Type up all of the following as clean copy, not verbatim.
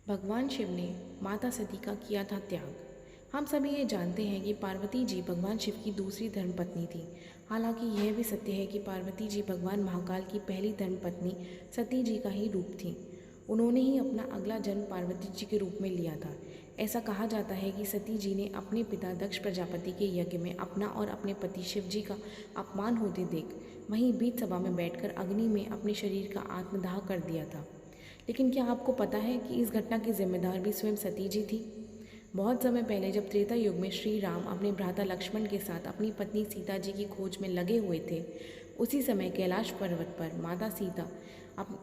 भगवान शिव ने माता सती का किया था त्याग। हम सभी ये जानते हैं कि पार्वती जी भगवान शिव की दूसरी धर्मपत्नी थी। हालांकि यह भी सत्य है कि पार्वती जी भगवान महाकाल की पहली धर्मपत्नी सती जी का ही रूप थी। उन्होंने ही अपना अगला जन्म पार्वती जी के रूप में लिया था। ऐसा कहा जाता है कि सती जी ने अपने पिता दक्ष प्रजापति के यज्ञ में अपना और अपने पति शिव जी का अपमान होते देख वहीं बीच सभा में बैठकर अग्नि में अपने शरीर का आत्मदाह कर दिया था। लेकिन क्या आपको पता है कि इस घटना की जिम्मेदार भी स्वयं सती जी थी? बहुत समय पहले जब त्रेता युग में श्री राम अपने भ्राता लक्ष्मण के साथ अपनी पत्नी सीता जी की खोज में लगे हुए थे, उसी समय कैलाश पर्वत पर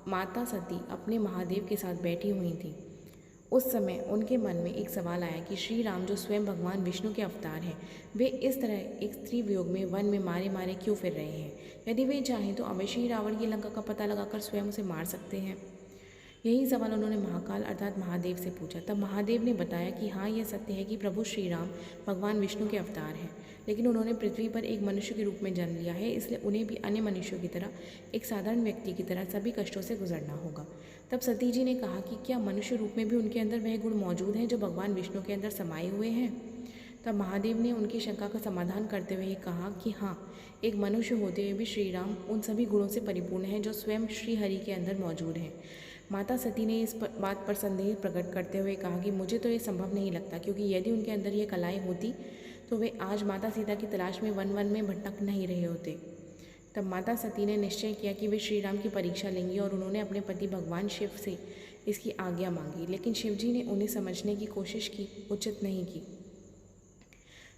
माता सती अपने महादेव के साथ बैठी हुई थी। उस समय उनके मन में एक सवाल आया कि श्री राम जो स्वयं भगवान विष्णु के अवतार हैं, वे इस तरह एक स्त्री वियोग में वन में मारे मारे क्यों फिर रहे हैं? यदि वे चाहें तो अवश्य ही रावण की लंका का पता लगाकर स्वयं उसे मार सकते हैं। यही सवाल उन्होंने महाकाल अर्थात महादेव से पूछा। तब महादेव ने बताया कि हाँ, यह सत्य है कि प्रभु श्री राम भगवान विष्णु के अवतार हैं, लेकिन उन्होंने पृथ्वी पर एक मनुष्य के रूप में जन्म लिया है, इसलिए उन्हें भी अन्य मनुष्यों की तरह एक साधारण व्यक्ति की तरह सभी कष्टों से गुजरना होगा। तब सती जी ने कहा कि क्या मनुष्य रूप में भी उनके अंदर वह गुण मौजूद हैं जो भगवान विष्णु के अंदर समाये हुए हैं? तब महादेव ने उनकी शंका का समाधान करते हुए कहा कि हाँ, एक मनुष्य होते हुए भी श्री राम उन सभी गुणों से परिपूर्ण हैं जो स्वयं श्री हरि के अंदर मौजूद हैं। माता सती ने इस बात पर संदेह प्रकट करते हुए कहा कि मुझे तो ये संभव नहीं लगता, क्योंकि यदि उनके अंदर ये कलाएं होती तो वे आज माता सीता की तलाश में वन वन में भटक नहीं रहे होते। तब माता सती ने निश्चय किया कि वे श्री राम की परीक्षा लेंगी और उन्होंने अपने पति भगवान शिव से इसकी आज्ञा मांगी, लेकिन शिव जी ने उन्हें समझने की कोशिश की, उचित नहीं की।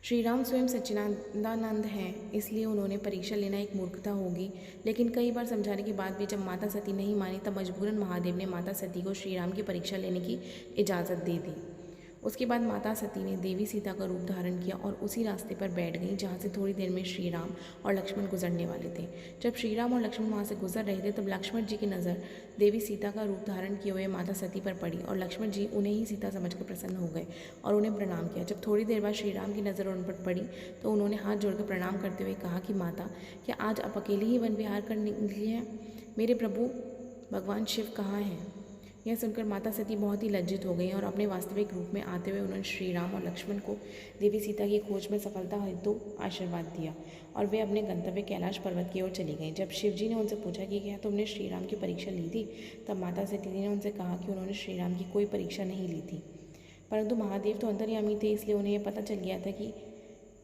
श्री राम स्वयं सच्चिदानंद हैं, इसलिए उन्होंने परीक्षा लेना एक मूर्खता होगी। लेकिन कई बार समझाने के बाद भी जब माता सती नहीं मानी, तब मजबूरन महादेव ने माता सती को श्री राम की परीक्षा लेने की इजाज़त दे दी। उसके बाद माता सती ने देवी सीता का रूप धारण किया और उसी रास्ते पर बैठ गई जहाँ से थोड़ी देर में श्री राम और लक्ष्मण गुजरने वाले थे। जब श्री राम और लक्ष्मण वहाँ से गुजर रहे थे, तब लक्ष्मण जी की नज़र देवी सीता का रूप धारण किए हुए माता सती पर पड़ी और लक्ष्मण जी उन्हें ही सीता समझकर प्रसन्न हो गए और उन्हें प्रणाम किया। जब थोड़ी देर बाद श्री राम की नज़र उन पर पड़ी तो उन्होंने हाथ जोड़कर प्रणाम करते हुए कहा कि माता, क्या आज आप अकेले ही वन विहार कर निकली हैं? मेरे प्रभु भगवान शिव कहाँ हैं? यह सुनकर माता सती बहुत ही लज्जित हो गई और अपने वास्तविक रूप में आते हुए उन्होंने श्री राम और लक्ष्मण को देवी सीता की खोज में सफलता हेतु आशीर्वाद दिया और वे अपने गंतव्य कैलाश पर्वत की ओर चली गईं। जब शिव जी ने उनसे पूछा कि क्या तुमने श्री राम की परीक्षा ली थी, तब माता सती ने उनसे कहा कि उन्होंने श्री राम की कोई परीक्षा नहीं ली थी, परंतु महादेव तो अंतर्यामी थे, इसलिए उन्हें यह पता चल गया था कि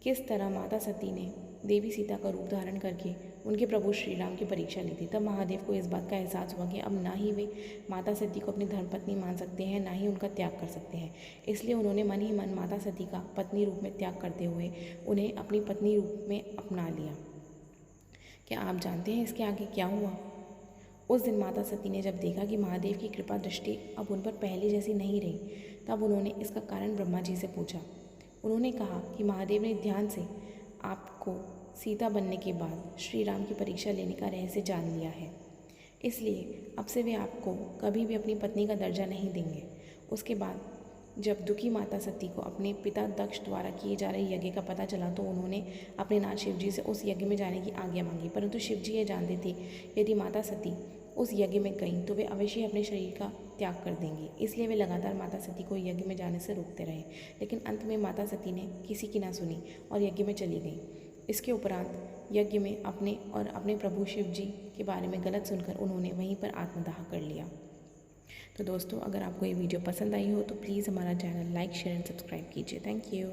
किस तरह माता सती ने देवी सीता का रूप धारण करके उनके प्रभु श्री राम की परीक्षा ली थी। तब महादेव को इस बात का एहसास हुआ कि अब ना ही वे माता सती को अपनी धर्मपत्नी मान सकते हैं, ना ही उनका त्याग कर सकते हैं। इसलिए उन्होंने मन ही मन माता सती का पत्नी रूप में त्याग करते हुए उन्हें अपनी पत्नी रूप में अपना लिया। क्या आप जानते हैं इसके आगे क्या हुआ? उस दिन माता सती ने जब देखा कि महादेव की कृपा दृष्टि अब उन पर पहले जैसी नहीं रही, तब उन्होंने इसका कारण ब्रह्मा जी से पूछा। उन्होंने कहा कि महादेव ने ध्यान से आपको सीता बनने के बाद श्री राम की परीक्षा लेने का रहस्य जान लिया है, इसलिए अब से वे आपको कभी भी अपनी पत्नी का दर्जा नहीं देंगे। उसके बाद जब दुखी माता सती को अपने पिता दक्ष द्वारा किए जा रहे यज्ञ का पता चला, तो उन्होंने अपने नाथ शिव जी से उस यज्ञ में जाने की आज्ञा मांगी, परंतु शिव जी ये जानते थे यदि माता सती उस यज्ञ में गईं तो वे अवश्य ही अपने शरीर का त्याग कर देंगी, इसलिए वे लगातार माता सती को यज्ञ में जाने से रोकते रहे। लेकिन अंत में माता सती ने किसी की ना सुनी और यज्ञ में चली गई। इसके उपरांत यज्ञ में अपने प्रभु शिव जी के बारे में गलत सुनकर उन्होंने वहीं पर आत्मदाह कर लिया। तो दोस्तों, अगर आपको ये वीडियो पसंद आई हो तो प्लीज़ हमारा channel like, share and subscribe कीजिए। Thank you.